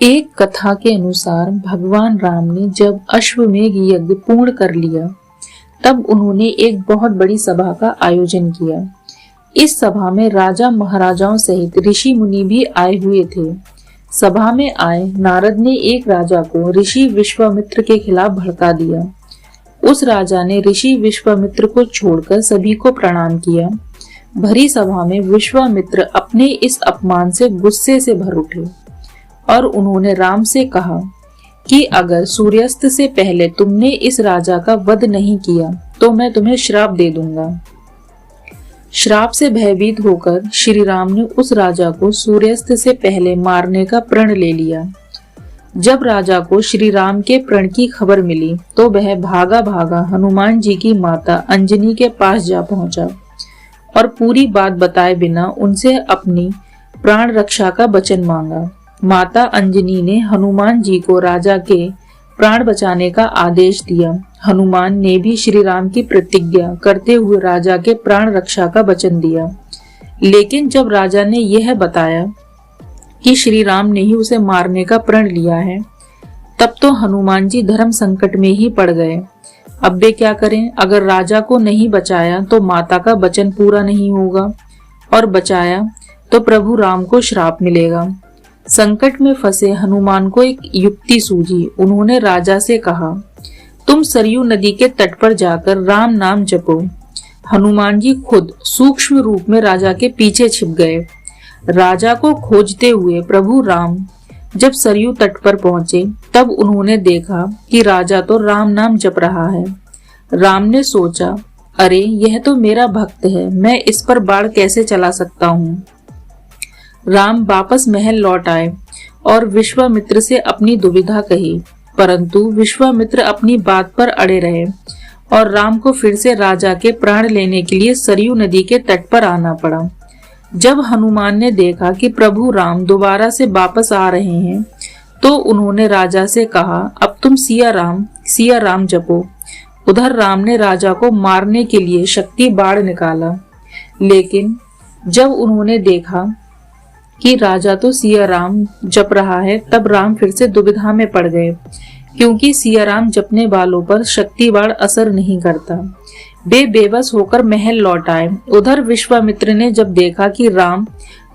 एक कथा के अनुसार भगवान राम ने जब अश्वमेध यज्ञ पूर्ण कर लिया तब उन्होंने एक बहुत बड़ी सभा का आयोजन किया। इस सभा में राजा महाराजाओं सहित ऋषि मुनि भी आए हुए थे। सभा में आए नारद ने एक राजा को ऋषि विश्वामित्र के खिलाफ भड़का दिया। उस राजा ने ऋषि विश्वामित्र को छोड़कर सभी को प्रणाम किया। भरी सभा में विश्वामित्र अपने इस अपमान से गुस्से से भर उठे और उन्होंने राम से कहा कि अगर सूर्यास्त से पहले तुमने इस राजा का वध नहीं किया तो मैं तुम्हें श्राप दे दूंगा। श्राप से भयभीत होकर श्री राम ने उस राजा को सूर्यास्त से पहले मारने का प्रण ले लिया। जब राजा को श्री राम के प्रण की खबर मिली तो वह भागा भागा हनुमान जी की माता अंजनी के पास जा पहुंचा और पूरी बात बताए बिना उनसे अपनी प्राण रक्षा का वचन मांगा। माता अंजनी ने हनुमान जी को राजा के प्राण बचाने का आदेश दिया। हनुमान ने भी श्री राम की प्रतिज्ञा करते हुए राजा के प्राण रक्षा का वचन दिया। लेकिन जब राजा ने यह बताया कि श्री राम ने ही उसे मारने का प्रण लिया है, तब तो हनुमान जी धर्म संकट में ही पड़ गए। अब वे क्या करें? अगर राजा को नहीं बचाया तो माता का वचन पूरा नहीं होगा और बचाया तो प्रभु राम को श्राप मिलेगा। संकट में फंसे हनुमान को एक युक्ति सूझी। उन्होंने राजा से कहा, तुम सरयू नदी के तट पर जाकर राम नाम जपो। हनुमान जी खुद सूक्ष्म रूप में राजा के पीछे छिप गए। राजा को खोजते हुए प्रभु राम जब सरयू तट पर पहुंचे तब उन्होंने देखा कि राजा तो राम नाम जप रहा है। राम ने सोचा, अरे यह तो मेरा भक्त है, मैं इस पर बाण कैसे चला सकता हूँ। राम वापस महल लौट आए और विश्वामित्र से अपनी दुविधा कही, परंतु विश्वामित्र अपनी बात पर अड़े रहे और राम को फिर से राजा के प्राण लेने के लिए सरयू नदी के तट पर आना पड़ा। जब हनुमान ने देखा कि प्रभु राम दोबारा से वापस आ रहे हैं तो उन्होंने राजा से कहा, अब तुम सिया राम जपो। उधर राम ने राजा को मारने के लिए शक्ति बाण निकाला, लेकिन जब उन्होंने देखा कि राजा तो सिया राम जप रहा है तब राम फिर से दुविधा में पड़ गए, क्योंकि सिया राम जपने वालों पर शक्ति बाण असर नहीं करता। वे बेबस होकर महल लौट आए। उधर विश्वामित्र ने जब देखा कि राम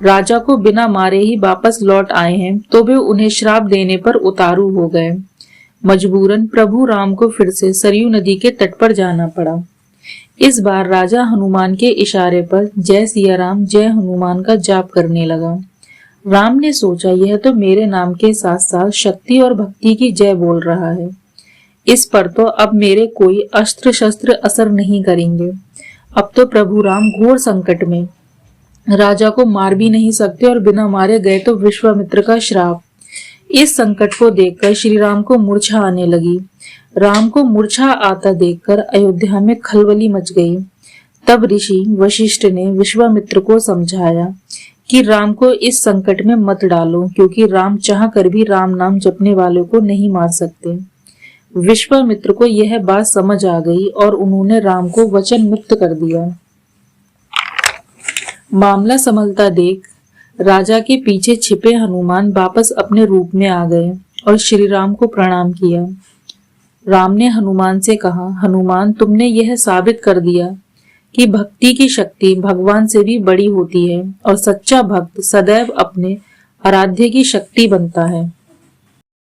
राजा को बिना मारे ही वापस लौट आए हैं तो वे उन्हें श्राप देने पर उतारू हो गए। मजबूरन प्रभु राम को फिर से सरयू नदी के तट पर जाना पड़ा। इस बार राजा हनुमान के इशारे पर जय सिया राम जय हनुमान का जाप करने लगा। राम ने सोचा, यह तो मेरे नाम के साथ साथ शक्ति और भक्ति की जय बोल रहा है। इस पर तो अब मेरे कोई अस्त्र शस्त्र असर नहीं करेंगे। अब तो प्रभु राम घोर संकट में, राजा को मार भी नहीं सकते और बिना मारे गए तो विश्वामित्र का श्राप। इस संकट को देखकर श्री राम को मूर्छा आने लगी। राम को मूर्छा आता देखकर अयोध्या में खलबली मच गई। तब ऋषि वशिष्ठ ने विश्वामित्र को समझाया कि राम को इस संकट में मत डालो, क्योंकि राम चाह कर भी राम नाम जपने वालों को नहीं मार सकते। विश्वामित्र को यह बात समझ आ गई और उन्होंने राम को वचन मुक्त कर दिया। मामला संभलता देख राजा के पीछे छिपे हनुमान वापस अपने रूप में आ गए और श्री राम को प्रणाम किया। राम ने हनुमान से कहा, हनुमान, तुमने यह साबित कर दिया कि भक्ति की शक्ति भगवान से भी बड़ी होती है और सच्चा भक्त सदैव अपने आराध्य की शक्ति बनता है।